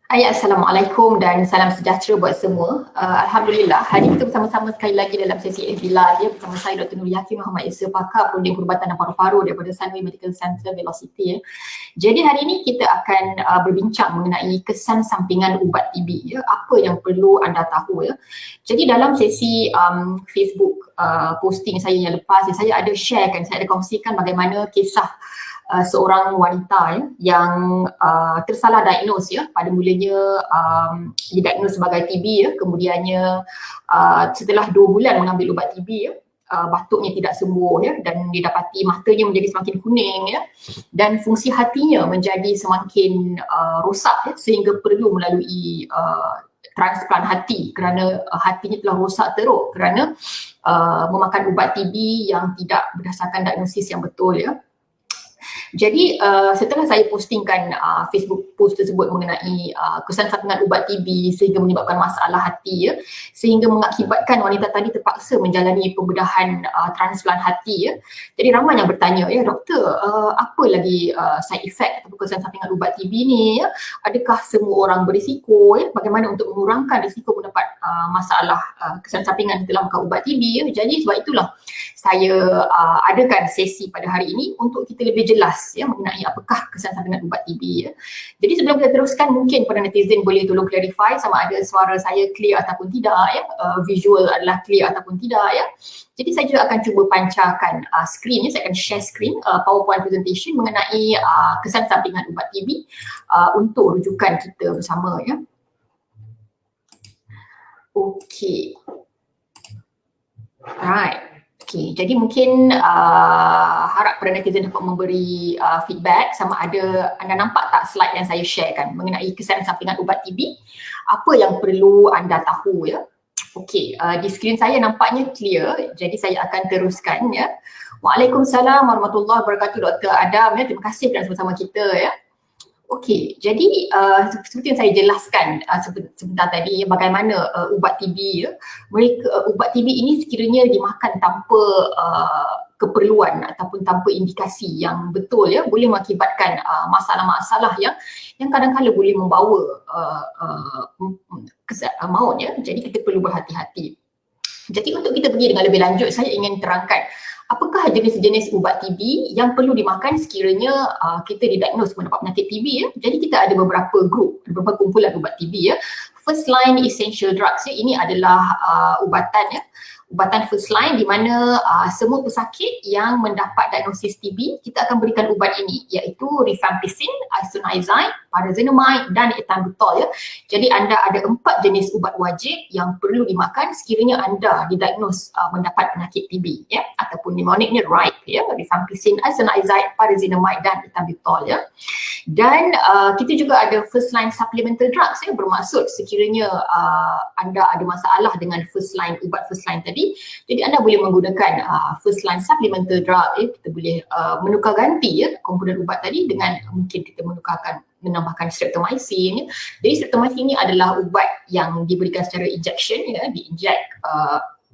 Assalamualaikum dan salam sejahtera buat semua. Alhamdulillah, hari kita bersama-sama sekali lagi dalam sesi FB Live ya, bersama saya Dr. Nur Yaqin Muhammad Isa, pakar perunding perubatan dan paru-paru daripada Sunway Medical Center Velocity ya. Jadi hari ini kita akan berbincang mengenai kesan sampingan ubat TB ya, apa yang perlu anda tahu ya. Jadi dalam sesi Facebook posting saya yang lepas, saya ada sharekan, saya ada kongsikan bagaimana kisah seorang wanita yang tersalah diagnose ya, pada mulanya didiagnose sebagai TB ya, kemudiannya setelah 2 bulan mengambil ubat TB ya, batuknya tidak sembuh ya, dan didapati matanya menjadi semakin kuning ya, dan fungsi hatinya menjadi semakin rosak ya, sehingga perlu melalui transplant hati kerana hatinya telah rosak teruk kerana memakan ubat TB yang tidak berdasarkan diagnosis yang betul ya. Jadi setelah saya postingkan Facebook post tersebut mengenai kesan sampingan ubat TB sehingga menyebabkan masalah hati ya, sehingga mengakibatkan wanita tadi terpaksa menjalani pembedahan transplant hati ya. Jadi ramai yang bertanya, ya doktor, apa lagi side effect atau kesan sampingan ubat TB ni ya? Adakah semua orang berisiko ya? Bagaimana untuk mengurangkan risiko mendapat masalah kesan sampingan setelah makan ubat TB ya? Jadi sebab itulah saya adakan sesi pada hari ini untuk kita lebih jelas ya mengenai apakah kesan sampingan ubat TB ya. Jadi sebelum kita teruskan, mungkin para netizen boleh tolong clarify sama ada suara saya clear ataupun tidak ya, visual adalah clear ataupun tidak ya. Jadi saya juga akan cuba pancarkan skrin ya, saya akan share skrin PowerPoint presentation mengenai kesan sampingan ubat TB untuk rujukan kita bersama ya. Okey. Alright. Okay, jadi mungkin harap para netizen dapat memberi feedback sama ada anda nampak tak slide yang saya sharekan mengenai kesan sampingan ubat TB, apa yang perlu anda tahu ya. Okey, di skrin saya nampaknya clear, jadi saya akan teruskan ya. Waalaikumsalam warahmatullahi wabarakatuh Dr. Adam ya, terima kasih kerana bersama kita ya. Okey, jadi seperti yang saya jelaskan sebentar tadi, bagaimana ubat TB ya, ubat TB ini sekiranya dimakan tanpa keperluan ataupun tanpa indikasi yang betul ya, boleh mengakibatkan masalah-masalah yang kadang-kadang boleh membawa maut ya. Jadi kita perlu berhati-hati. Jadi untuk kita pergi dengan lebih lanjut, saya ingin terangkan apakah jenis-jenis ubat TB yang perlu dimakan sekiranya kita didiagnose mendapat penyakit TB ya. Jadi kita ada beberapa grup, beberapa kumpulan ubat TB ya. First line essential drugs ya, ini adalah ubatan ya. Ubatan first line di mana semua pesakit yang mendapat diagnosis TB, kita akan berikan ubat ini, iaitu rifampicin, isoniazid, pyrazinamide dan ethambutol ya. Jadi anda ada 4 jenis ubat wajib yang perlu dimakan sekiranya anda didiagnose mendapat penyakit TB ya, ataupun pneumonicnya right ya, rifampicin, isoniazid, pyrazinamide dan ethambutol ya. Dan kita juga ada first line supplemental drugs ya, bermaksud sekiranya anda ada masalah dengan first line ubat first line tadi, jadi anda boleh menggunakan first line supplemental drug ya. Kita boleh menukar ganti ya komponen ubat tadi dengan mungkin kita menambahkan streptomycin ya. Jadi streptomycin ini adalah ubat yang diberikan secara injection ya, diinjek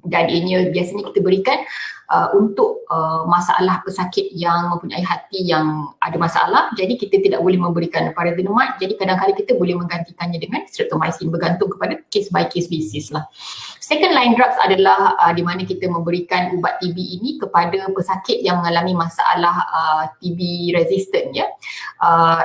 dan ianya biasanya kita berikan untuk masalah pesakit yang mempunyai hati yang ada masalah. Jadi kita tidak boleh memberikan pyrazinamide, jadi kadang-kadang kita boleh menggantikannya dengan streptomycin, bergantung kepada case by case basis lah. Second line drugs adalah di mana kita memberikan ubat TB ini kepada pesakit yang mengalami masalah TB resistant ya,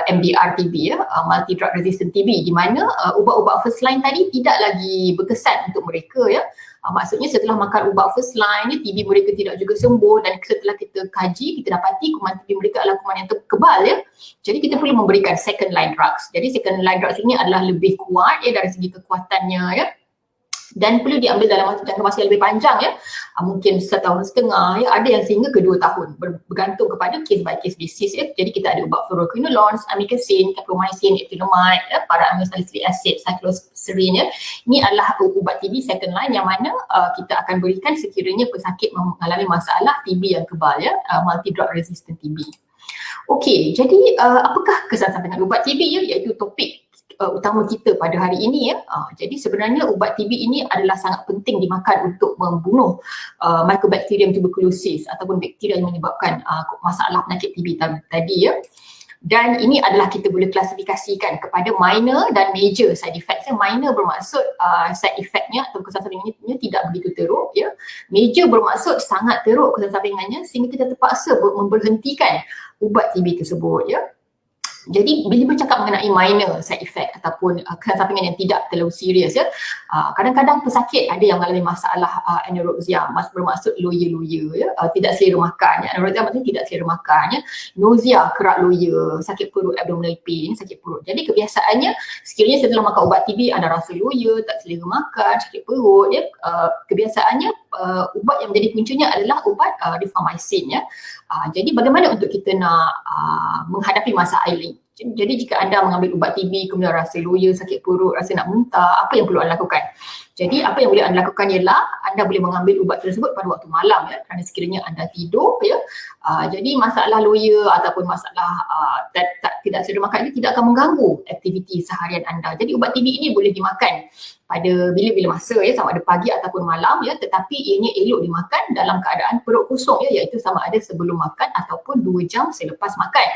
MDR TB ya, multi drug resistant TB, di mana ubat-ubat first line tadi tidak lagi berkesan untuk mereka ya. Maksudnya setelah makan ubat first line ni, TB mereka tidak juga sembuh, dan setelah kita kaji, kita dapati kuman TB mereka adalah kuman yang kebal ya. Jadi kita perlu memberikan second line drugs. Jadi second line drugs ini adalah lebih kuat ya dari segi kekuatannya ya, dan perlu diambil dalam jangka masa yang lebih panjang ya, mungkin 1.5 tahun ya, ada yang sehingga ke 2 tahun, bergantung kepada case by case basis ya. Jadi kita ada ubat fluoroquinolones, amikacin, capromycin, ethylamide ya, para-aminosalicylic acid, cyclosporine ya. Ini adalah ubat TB second line yang mana kita akan berikan sekiranya pesakit mengalami masalah TB yang kebal ya, multi drug resistant TB. Okey, jadi apakah kesan sampingan ubat TB ya, iaitu topik utama kita pada hari ini ya. Jadi sebenarnya ubat TB ini adalah sangat penting dimakan untuk membunuh Mycobacterium tuberculosis ataupun bakteria yang menyebabkan masalah penyakit TB tadi ya. Dan ini adalah kita boleh klasifikasikan kepada minor dan major side effects. Minor bermaksud side effectnya atau kesan sampingannya tidak begitu teruk ya. Major bermaksud sangat teruk kesan sampingannya sehingga kita terpaksa memberhentikan ubat TB tersebut ya. Jadi bila bercakap mengenai minor side effect ataupun kesan sampingan yang tidak terlalu serius ya, kadang-kadang pesakit ada yang mengalami masalah anorexia, bermaksud loya-loya ya, tidak selera makan ya. Anorexia maksudnya tidak selera makan ya, nausea, kerak loya, sakit perut, abdominal pain, sakit perut. Jadi kebiasaannya sekiranya setelah makan ubat TB anda rasa loya, tak selera makan, sakit perut ya, kebiasaannya ubat yang menjadi puncanya adalah ubat rifamycin ya. Jadi bagaimana untuk kita nak menghadapi masalah ini? Jadi jika anda mengambil ubat TB kemudian rasa loya, sakit perut, rasa nak muntah, apa yang perlu anda lakukan? Jadi apa yang boleh anda lakukan ialah anda boleh mengambil ubat tersebut pada waktu malam ya, kerana sekiranya anda tidur ya. Jadi masalah loya ataupun masalah tidak selera makan ini tidak akan mengganggu aktiviti seharian anda. Jadi ubat TB ini boleh dimakan pada bila-bila masa ya, sama ada pagi ataupun malam ya, tetapi ianya elok dimakan dalam keadaan perut kosong ya, iaitu sama ada sebelum makan ataupun 2 jam selepas makan.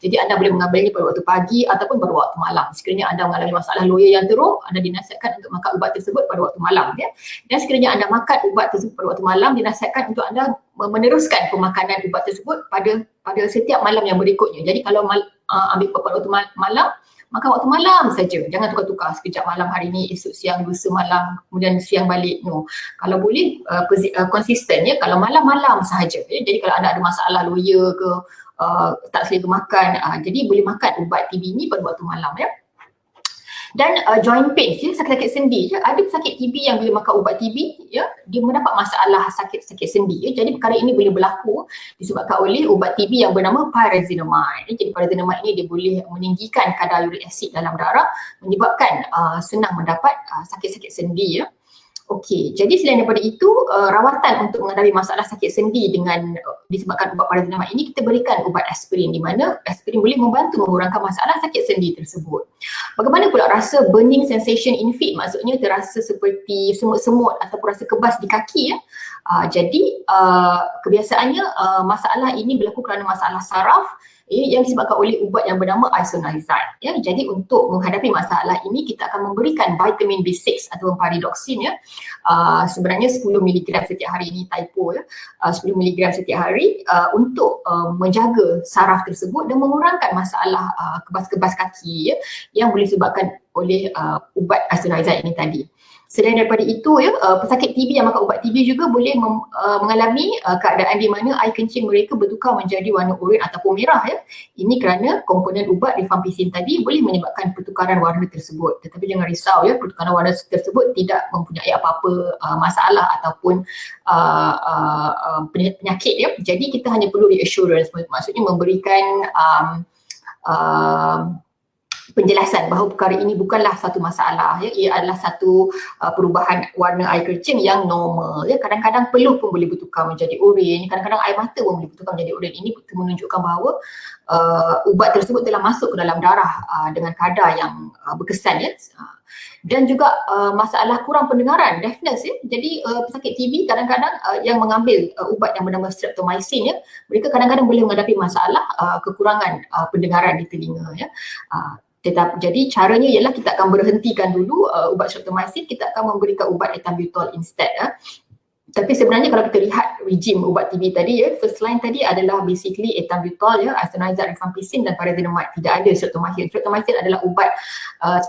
Jadi anda boleh mengambilnya pada waktu pagi ataupun pada waktu malam. Sekiranya anda mengalami masalah loya yang teruk, anda dinasihatkan untuk makan ubat tersebut pada waktu malam ya. Dan sekiranya anda makan ubat tersebut pada waktu malam, dinasihatkan untuk anda meneruskan pemakanan ubat tersebut pada setiap malam yang berikutnya. Jadi kalau ambil pada waktu malam, makan waktu malam saja, jangan tukar-tukar, sekejap malam hari ni, esok siang, lusa malam, kemudian siang balik. No, kalau boleh konsisten ya, kalau malam-malam sahaja ya. Jadi kalau anda ada masalah loya ke tak selera makan, jadi boleh makan ubat TB ni pada waktu malam ya. Dan joint pain, sakit-sakit sendi je. Ada pesakit TB yang bila makan ubat TB ya, dia mendapat masalah sakit-sakit sendi ya. Jadi perkara ini boleh berlaku disebabkan oleh ubat TB yang bernama pyrazinamide. Jadi pyrazinamide ini dia boleh meninggikan kadar uric acid dalam darah, menyebabkan senang mendapat sakit-sakit sendi ya. Okey, jadi selain daripada itu, rawatan untuk menghadapi masalah sakit sendi dengan disebabkan ubat pyrazinamide ini, kita berikan ubat aspirin, di mana aspirin boleh membantu mengurangkan masalah sakit sendi tersebut. Bagaimana pula rasa burning sensation in feet, maksudnya terasa seperti semut-semut ataupun rasa kebas di kaki ya. Jadi kebiasaannya masalah ini berlaku kerana masalah saraf yang disebabkan oleh ubat yang bernama isoniazid ya. Jadi untuk menghadapi masalah ini kita akan memberikan vitamin B6 atau pyridoxine ya. Sebenarnya 10 mg setiap hari, ini typo ya. 10 mg setiap hari untuk menjaga saraf tersebut dan mengurangkan masalah kebas-kebas kaki ya, yang boleh disebabkan oleh ubat isoniazid ini tadi. Selain daripada itu ya, pesakit TB yang makan ubat TB juga boleh mengalami keadaan di mana air kencing mereka bertukar menjadi warna oranye ataupun merah ya. Ini kerana komponen ubat rifampicin tadi boleh menyebabkan pertukaran warna tersebut. Tetapi jangan risau ya, pertukaran warna tersebut tidak mempunyai apa-apa masalah ataupun penyakit ya. Jadi kita hanya perlu reassurance, maksudnya memberikan penjelasan bahawa perkara ini bukanlah satu masalah ya, ia adalah satu perubahan warna air kencing yang normal ya. Kadang-kadang peluh pun boleh bertukar menjadi oranye, kadang-kadang air mata pun boleh bertukar menjadi oranye. Ini menunjukkan bahawa ubat tersebut telah masuk ke dalam darah dengan kadar yang berkesan ya. Dan juga masalah kurang pendengaran, deafness ya. Jadi pesakit TB kadang-kadang yang mengambil ubat yang bernama streptomycin ya, mereka kadang-kadang boleh menghadapi masalah kekurangan pendengaran di telinga ya. Jadi caranya ialah kita akan berhentikan dulu ubat streptomycin, kita akan memberikan ubat ethambutol instead ya. Tapi sebenarnya kalau kita lihat rejim ubat TB tadi ya, first line tadi adalah basically ethambutol ya, isoniazid, rifampicin dan pyrazinamide. Tidak ada streptomycin. Streptomycin adalah ubat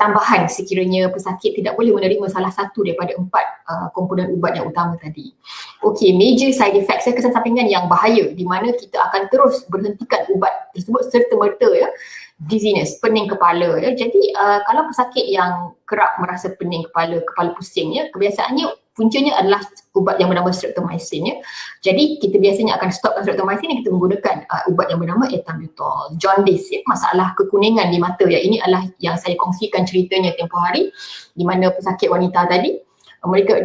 tambahan sekiranya pesakit tidak boleh menerima salah satu daripada 4 komponen ubat yang utama tadi. Okey, major side effects ya, kesan sampingan yang bahaya di mana kita akan terus berhentikan ubat tersebut serta-merta ya. Dizziness, pening kepala ya. Jadi kalau pesakit yang kerap merasa pening kepala, kepala pusing ya, kebiasaannya puncanya adalah ubat yang bernama streptomycin ya. Jadi kita biasanya akan stopkan streptomycin dan kita menggunakan ubat yang bernama ethambutol. Jaundice ya, masalah kekuningan di mata ya. Ini adalah yang saya kongsikan ceritanya tempoh hari, di mana pesakit wanita tadi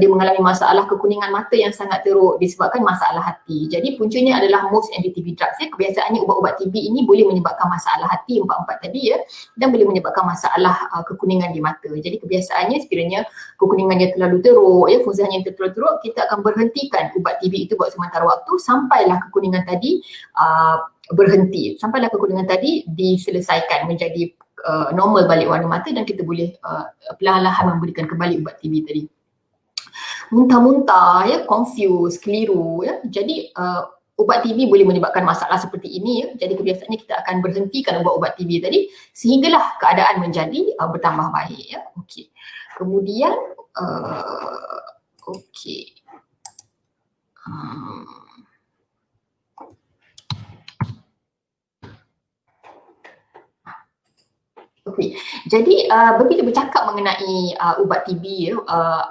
dia mengalami masalah kekuningan mata yang sangat teruk disebabkan masalah hati. Jadi puncanya adalah most anti-TB drugs ya. Kebiasaannya ubat-ubat TB ini boleh menyebabkan masalah hati, 4 tadi ya, dan boleh menyebabkan masalah kekuningan di mata. Jadi kebiasaannya sekiranya kekuningannya terlalu teruk ya, fungsinya terlalu teruk, kita akan berhentikan ubat TB itu buat sementara waktu sampailah kekuningan tadi berhenti sampailah kekurangan tadi diselesaikan menjadi normal balik warna mata dan kita boleh perlahan-lahan memberikan kembali ubat TB tadi. Muntah-muntah, ya, confuse, keliru, ya. Jadi ubat TB boleh menyebabkan masalah seperti ini, ya. Jadi kebiasaannya kita akan berhentikan ubat-ubat TB tadi sehinggalah keadaan menjadi bertambah baik, ya. Okey. Kemudian okey. Okey, jadi bila bercakap mengenai ubat TB, ya,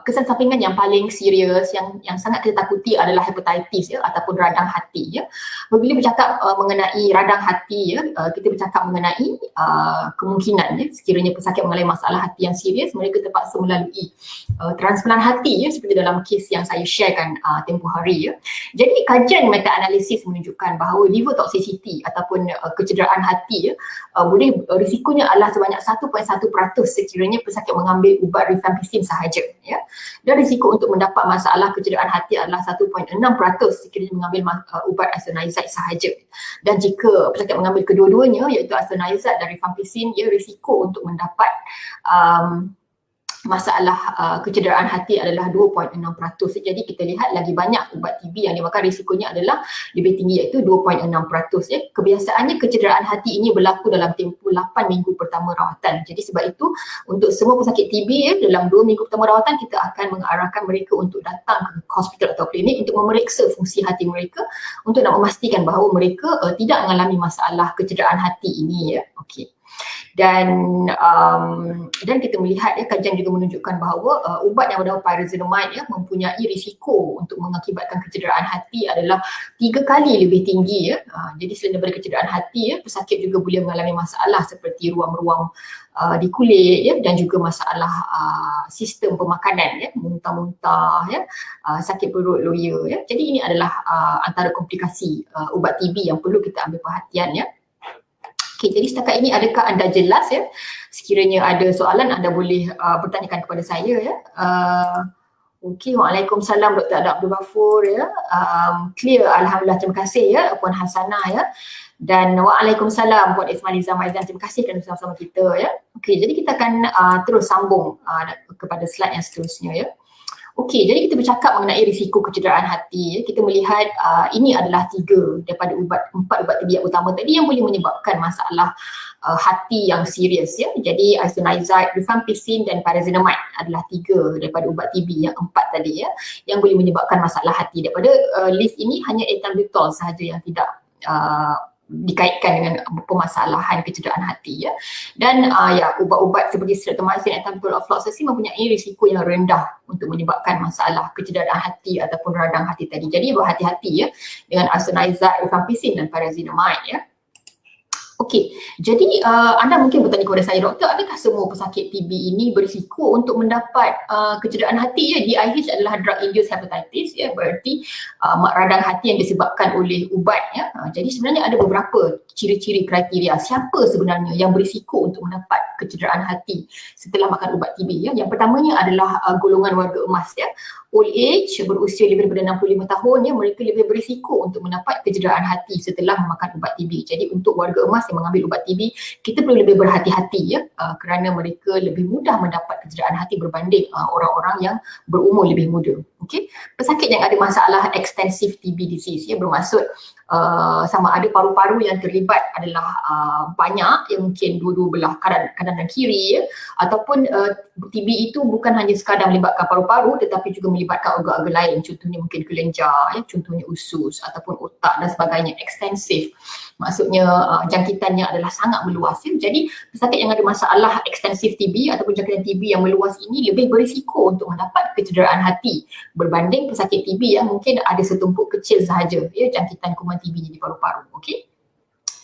kesan sampingan yang paling serius yang sangat kita takuti adalah hepatitis, ya, ataupun radang hati, ya. Bila bercakap mengenai radang hati, ya, kita bercakap mengenai kemungkinan, ya, sekiranya pesakit mengalami masalah hati yang serius, mereka terpaksa melalui transplant hati, ya, seperti dalam kes yang saya sharekan tempoh hari, ya. Jadi kajian meta-analisis menunjukkan bahawa liver toxicity ataupun kecederaan hati, ya, boleh risikonya adalah sebanyak 1.1% sekiranya pesakit mengambil ubat rifampicin sahaja, ya. Dan risiko untuk mendapat masalah kecederaan hati adalah 1.6% sekiranya mengambil ubat isoniazid sahaja. Dan jika pesakit mengambil kedua-duanya iaitu isoniazid dan rifampicin, ya, risiko untuk mendapat masalah kecederaan hati adalah 2.6%. Jadi kita lihat lagi banyak ubat TB yang dimakan risikonya adalah lebih tinggi iaitu 2.6%, ya. Kebiasaannya kecederaan hati ini berlaku dalam tempoh 8 minggu pertama rawatan. Jadi sebab itu untuk semua pesakit TB, ya, dalam 2 minggu pertama rawatan kita akan mengarahkan mereka untuk datang ke hospital atau klinik untuk memeriksa fungsi hati mereka untuk nak memastikan bahawa mereka tidak mengalami masalah kecederaan hati ini, ya. Okey. Dan kita melihat, ya, kajian juga menunjukkan bahawa ubat yang bernama pyrazinamide, ya, mempunyai risiko untuk mengakibatkan kecederaan hati adalah 3 kali lebih tinggi, ya. Jadi selain daripada kecederaan hati, ya, pesakit juga boleh mengalami masalah seperti ruam-ruam di kulit, ya, dan juga masalah sistem pemakanan, ya, muntah-muntah, ya, sakit perut, loya, ya. Jadi ini adalah antara komplikasi ubat TB yang perlu kita ambil perhatian, ya. Okey, jadi setakat ini adakah anda jelas, ya? Sekiranya ada soalan anda boleh bertanyakan kepada saya, ya. Okey, Waalaikumsalam Dr. Abdul Ghafur, ya. Clear, alhamdulillah, terima kasih, ya, Puan Hasanah, ya. Dan Waalaikumsalam Puan Ismailiza Maizan, terima kasih kerana bersama-sama kita, ya. Okey, jadi kita akan terus sambung kepada slide yang seterusnya, ya. Okey, jadi kita bercakap mengenai risiko kecederaan hati, ya. Kita melihat ini adalah 4 ubat TB yang utama tadi yang boleh menyebabkan masalah hati yang serius, ya. Jadi isoniazid, rifampicin dan pyrazinamide adalah 3 daripada ubat TB yang 4 tadi, ya, yang boleh menyebabkan masalah hati. Daripada list ini hanya ethambutol sahaja yang tidak dikaitkan dengan permasalahan kecederaan hati, ya. Dan ya, ubat-ubat seperti streptomycin, ethambutol, ofloxacin mempunyai risiko yang rendah untuk menyebabkan masalah kecederaan hati ataupun radang hati tadi. Jadi berhati-hati, ya, dengan isoniazid, rifampicin dan pyrazinamide, ya. Okey, jadi anda mungkin bertanya kepada saya, doktor, adakah semua pesakit TB ini berisiko untuk mendapat kecederaan hati, ya? DIH adalah drug induced hepatitis, ya, berarti radang hati yang disebabkan oleh ubat, ya. Jadi sebenarnya ada beberapa ciri-ciri kriteria siapa sebenarnya yang berisiko untuk mendapat kecederaan hati setelah makan ubat TB, ya. Yang pertamanya adalah golongan warga emas, ya. Old age, berusia lebih daripada 65 tahun, ya, mereka lebih berisiko untuk mendapat kecederaan hati setelah memakan ubat TB. Jadi untuk warga emas yang mengambil ubat TB, kita perlu lebih berhati-hati, ya, kerana mereka lebih mudah mendapat kecederaan hati berbanding orang-orang yang berumur lebih muda. Okey, pesakit yang ada masalah extensive TB disease, ya, bermaksud sama ada paru-paru yang terlibat adalah banyak, yang mungkin dua-dua belah kanan dan kiri, ya, ataupun TB itu bukan hanya sekadar melibatkan paru-paru tetapi juga melibatkan organ-organ lain, contohnya mungkin kelenjar, ya, contohnya usus ataupun otak dan sebagainya. Extensive maksudnya jangkitannya adalah sangat meluas, ya. Jadi pesakit yang ada masalah extensive TB ataupun jangkitan TB yang meluas ini lebih berisiko untuk mendapat kecederaan hati berbanding pesakit TB yang mungkin ada setumpuk kecil sahaja, ya, jangkitan kuman TB di paru-paru. Okey.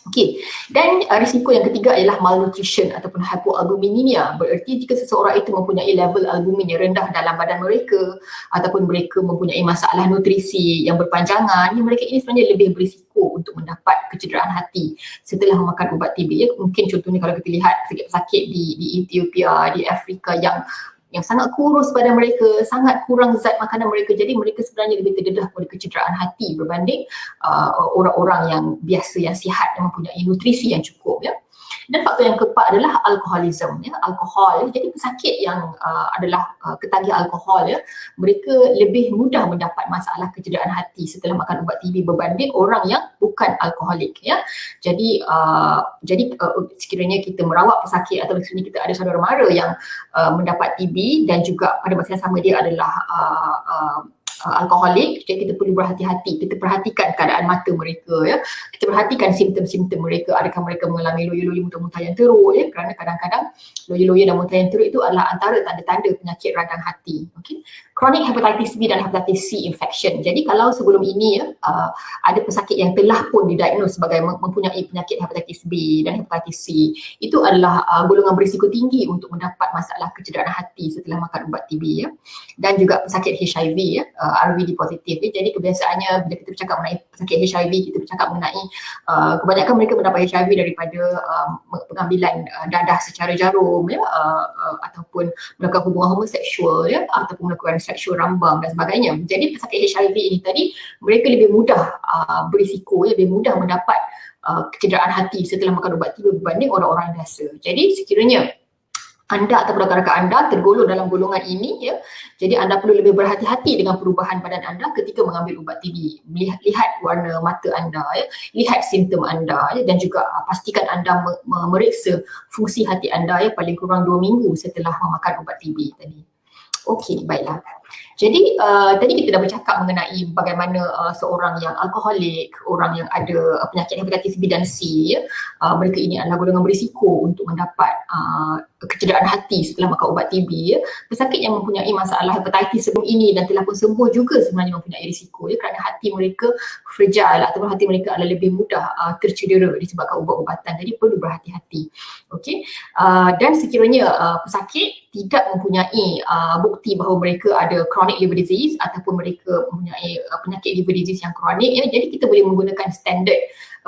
Okey, dan risiko yang ketiga ialah malnutrition ataupun hypoalbuminemia. Bererti jika seseorang itu mempunyai level albumin yang rendah dalam badan mereka ataupun mereka mempunyai masalah nutrisi yang berpanjangan, mereka ini sebenarnya lebih berisiko untuk mendapat kecederaan hati setelah memakan ubat TB, ya. Mungkin contohnya kalau kita lihat pesakit-pesakit di Ethiopia, di Afrika yang yang sangat kurus pada mereka, sangat kurang zat makanan mereka, jadi mereka sebenarnya lebih terdedah pada kecederaan hati berbanding orang-orang yang biasa, yang sihat, yang mempunyai nutrisi yang cukup ya. Dan faktor yang keempat adalah alkoholism ya, alkohol. Jadi pesakit yang adalah ketagih alkohol ya, mereka lebih mudah mendapat masalah kecederaan hati setelah makan ubat TB berbanding orang yang bukan alkoholik ya. Jadi sekiranya kita merawat pesakit atau sekiranya kita ada saudara mara yang mendapat TB dan juga pada masa yang sama dia adalah alkoholik, jadi kita perlu berhati-hati, kita perhatikan keadaan mata mereka ya, kita perhatikan simptom-simptom mereka, adakah mereka mengalami loya-loya muntah-muntah yang teruk ya, kerana kadang-kadang loya-loya dan muntah yang teruk itu adalah antara tanda-tanda penyakit radang hati. Okay? Chronic hepatitis B dan hepatitis C infection. Jadi kalau sebelum ini ya, ada pesakit yang telah pun didiagnos sebagai mempunyai penyakit hepatitis B dan hepatitis C, itu adalah golongan berisiko tinggi untuk mendapat masalah kecederaan hati setelah makan ubat TB ya. Dan juga pesakit HIV ya, RVD positif ya. Jadi kebiasaannya bila kita bercakap mengenai pesakit HIV, kita bercakap mengenai kebanyakan mereka mendapat HIV daripada pengambilan dadah secara jarum ya, ataupun melakukan hubungan homoseksual ya, ataupun melakukan seksual rambang dan sebagainya. Jadi pesakit HIV ini tadi mereka lebih mudah berisiko, lebih mudah mendapat kecederaan hati setelah makan ubat TB berbanding orang-orang biasa. Jadi sekiranya anda atau rakan-rakan anda tergolong dalam golongan ini ya, jadi anda perlu lebih berhati-hati dengan perubahan badan anda ketika mengambil ubat TB. Lihat warna mata anda ya, lihat simptom anda ya, dan juga pastikan anda memeriksa fungsi hati anda ya paling kurang 2 minggu setelah memakan ubat TB tadi. Okey, baiklah. Jadi tadi kita dah bercakap mengenai bagaimana seorang yang alkoholik, orang yang ada penyakit hepatitis B dan C, mereka ini adalah golongan berisiko untuk mendapat kecederaan hati setelah makan ubat TB. Pesakit yang mempunyai masalah hepatitis sebelum ini dan telah pun sembuh juga sebenarnya mempunyai risiko kerana hati mereka fragile ataupun hati mereka adalah lebih mudah tercedera disebabkan ubat-ubatan. Jadi perlu berhati-hati. Okey. Dan sekiranya pesakit tidak mempunyai bukti bahawa mereka ada chronic liver disease ataupun mereka mempunyai penyakit liver disease yang kronik ya, jadi kita boleh menggunakan standard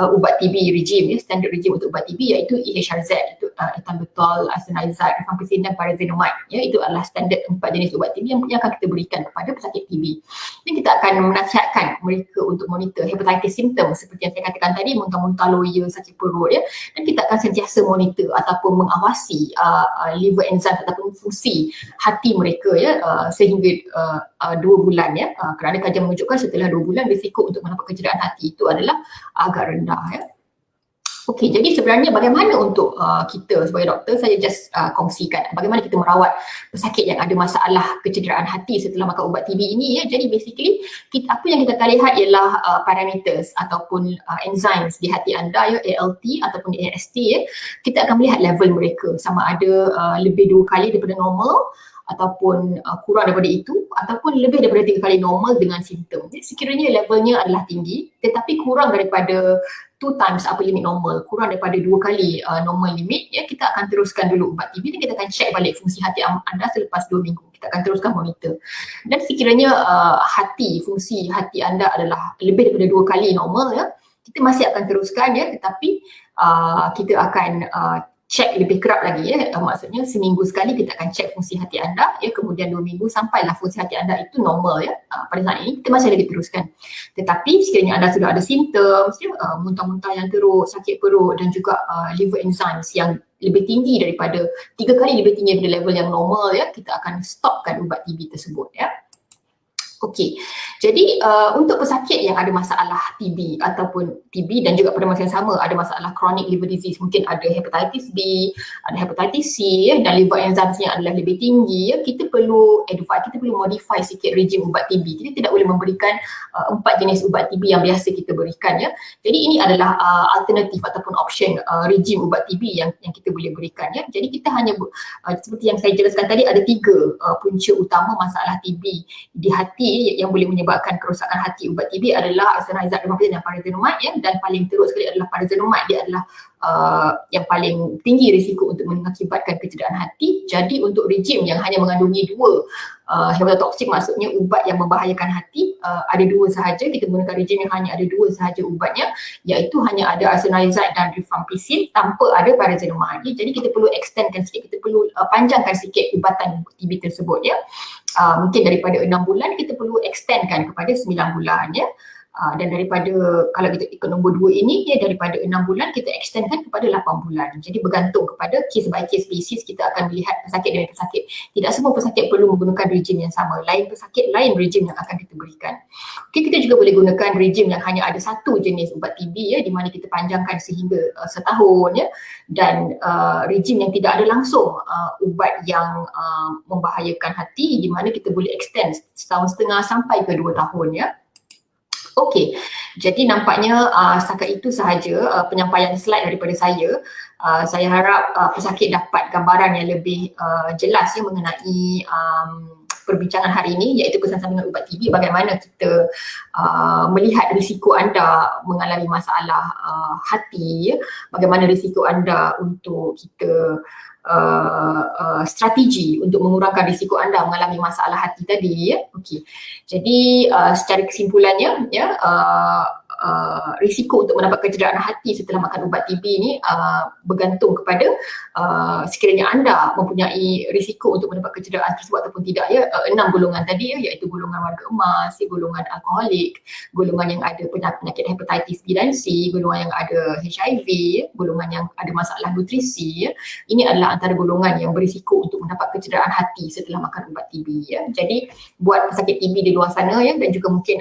ubat TB regime ya, standard regime untuk ubat TB iaitu EHRZ, itu ethambutol, isoniazid, rifampicin dan pyrazinamide ya, itu adalah standard 4 jenis ubat TB yang akan kita berikan kepada pesakit TB. Dan kita akan menasihatkan mereka untuk monitor hepatitis symptom seperti yang saya katakan tadi, muntah-muntah, loya, sakit perut ya, dan kita akan sentiasa monitor ataupun mengawasi liver enzyme ataupun fungsi hati mereka ya, sehingga 2 bulan ya, kerana kajian menunjukkan setelah 2 bulan risiko untuk mendapat kecederaan hati itu adalah agak rendah ya. Okey, jadi sebenarnya bagaimana untuk kita sebagai doktor, saya just kongsikan bagaimana kita merawat pesakit yang ada masalah kecederaan hati setelah makan ubat TB ini ya. Jadi basically apa yang kita akan lihat ialah parameters ataupun enzymes di hati anda ya, ALT ataupun AST ya. Kita akan melihat level mereka sama ada lebih 2 kali daripada normal ataupun kurang daripada itu ataupun lebih daripada 3 kali normal dengan simptom. Jadi sekiranya levelnya adalah tinggi tetapi kurang daripada 2 times upper limit normal, kurang daripada 2 kali normal limit ya, kita akan teruskan dulu ubat TB dan kita akan check balik fungsi hati anda selepas 2 minggu. Kita akan teruskan monitor. Dan sekiranya fungsi hati anda adalah lebih daripada 2 kali normal ya, kita masih akan teruskan ya, tetapi kita akan check lebih kerap lagi ya, maksudnya seminggu sekali kita akan check fungsi hati anda ya, kemudian 2 minggu sampailah fungsi hati anda itu normal ya. Pada saat ini kita masih lagi teruskan, tetapi sekiranya anda sudah ada simptom ya, muntah-muntah yang teruk, sakit perut dan juga liver enzymes yang lebih tinggi daripada 3 kali lebih tinggi daripada level yang normal ya, kita akan stopkan ubat TB tersebut ya. Okey, jadi untuk pesakit yang ada masalah TB ataupun TB dan juga pada masa yang sama ada masalah chronic liver disease, mungkin ada hepatitis B, ada hepatitis C ya, dan liver enzimnya adalah lebih tinggi ya, kita perlu modify sikit regime ubat TB. Kita tidak boleh memberikan 4 jenis ubat TB yang biasa kita berikan ya. Jadi ini adalah alternatif ataupun option regime ubat TB yang kita boleh berikan ya. Jadi kita hanya seperti yang saya jelaskan tadi, ada 3 punca utama masalah TB di hati sekali yang boleh menyebabkan kerosakan hati ubat TB adalah arsenizat rifampicin dan pyrazinamide ya, dan paling teruk sekali adalah pyrazinamide. Dia adalah yang paling tinggi risiko untuk mengakibatkan kecederaan hati. Jadi untuk rejim yang hanya mengandungi dua hepatotoksik, maksudnya ubat yang membahayakan hati, ada dua sahaja. Kita gunakan rejim yang hanya ada dua sahaja ubatnya, iaitu hanya ada arsenizat dan rifampicin tanpa ada pyrazinamide. Jadi kita perlu extendkan sikit, kita perlu panjangkan sikit ubatan TB tersebut ya. Mungkin daripada 6 bulan kita perlu extendkan kepada 9 bulan ya. Dan daripada, kalau kita ikut nombor 2 ini ya, daripada 6 bulan kita extendkan kepada 8 bulan. Jadi bergantung kepada case by case basis, kita akan melihat pesakit demi pesakit. Tidak semua pesakit perlu menggunakan rejim yang sama. Lain pesakit, lain rejim yang akan kita berikan. Okey, kita juga boleh gunakan rejim yang hanya ada satu jenis ubat TB ya, di mana kita panjangkan sehingga setahun ya, dan rejim yang tidak ada langsung ubat yang membahayakan hati, di mana kita boleh extend setahun setengah sampai ke 2 tahun ya. Okey, jadi nampaknya setakat itu sahaja penyampaian slide daripada saya. Saya harap pesakit dapat gambaran yang lebih jelas ya mengenai perbincangan hari ini, iaitu kesan sampingan ubat TB, bagaimana kita melihat risiko anda mengalami masalah hati, bagaimana risiko anda untuk kita strategi untuk mengurangkan risiko anda mengalami masalah hati tadi ya. Okey. Jadi secara kesimpulannya ya, risiko untuk mendapat kecederaan hati setelah makan ubat TB ni bergantung kepada sekiranya anda mempunyai risiko untuk mendapat kecederaan tersebut ataupun tidak ya. 6 golongan tadi ya, iaitu golongan warga emas, golongan alkoholik, golongan yang ada penyakit hepatitis B dan C, golongan yang ada HIV, golongan yang ada masalah nutrisi ya. Ini adalah antara golongan yang berisiko untuk mendapat kecederaan hati setelah makan ubat TB ya. Jadi buat pesakit TB di luar sana ya, dan juga mungkin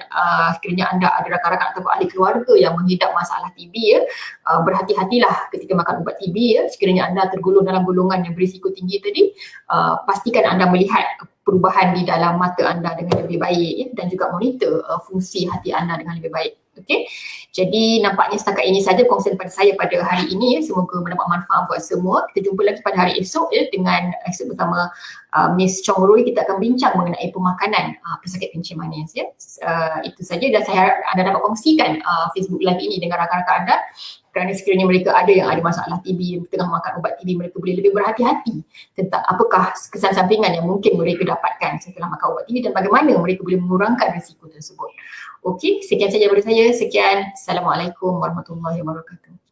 sekiranya anda ada rakan-rakan atau ahli keluarga yang mengidap masalah TB ya, berhati-hatilah ketika makan ubat TB ya. Sekiranya anda tergolong dalam golongan yang berisiko tinggi tadi, pastikan anda melihat perubahan di dalam mata anda dengan lebih baik ya, dan juga monitor fungsi hati anda dengan lebih baik. Okey, jadi nampaknya setakat ini saja kongsian pada saya pada hari ini ya. Semoga mendapat manfaat buat semua. Kita jumpa lagi pada hari esok ya, dengan episod bersama Miss Chong Rui. Kita akan bincang mengenai pemakanan pesakit kencing manis ya. Itu saja, dan saya harap anda dapat kongsikan Facebook Live ini dengan rakan-rakan anda, kerana sekiranya mereka ada yang ada masalah TB, tengah makan ubat TB, mereka boleh lebih berhati-hati tentang apakah kesan sampingan yang mungkin mereka dapatkan setelah makan ubat TB dan bagaimana mereka boleh mengurangkan risiko tersebut. Okey, sekian saja daripada saya. Sekian. Assalamualaikum warahmatullahi wabarakatuh.